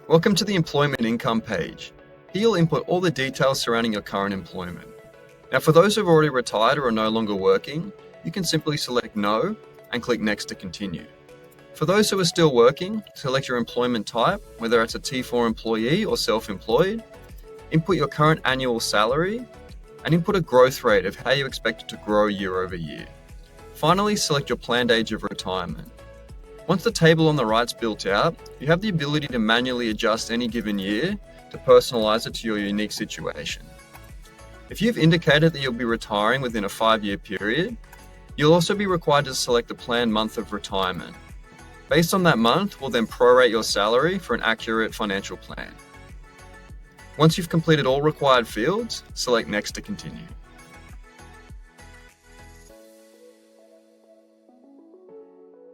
Welcome to the employment income page. Here you'll input all the details surrounding your current employment. Now for those who've already retired or are no longer working, you can simply select no and click next to continue. For those who are still working, select your employment type, whether it's a T4 employee or self-employed, input your current annual salary, and input a growth rate of how you expect it to grow year over year. Finally, select your planned age of retirement. Once the table on the right's built out, you have the ability to manually adjust any given year to personalize it to your unique situation. If you've indicated that you'll be retiring within a 5-year period, you'll also be required to select the planned month of retirement. Based on that month, we'll then prorate your salary for an accurate financial plan. Once you've completed all required fields, select next to continue.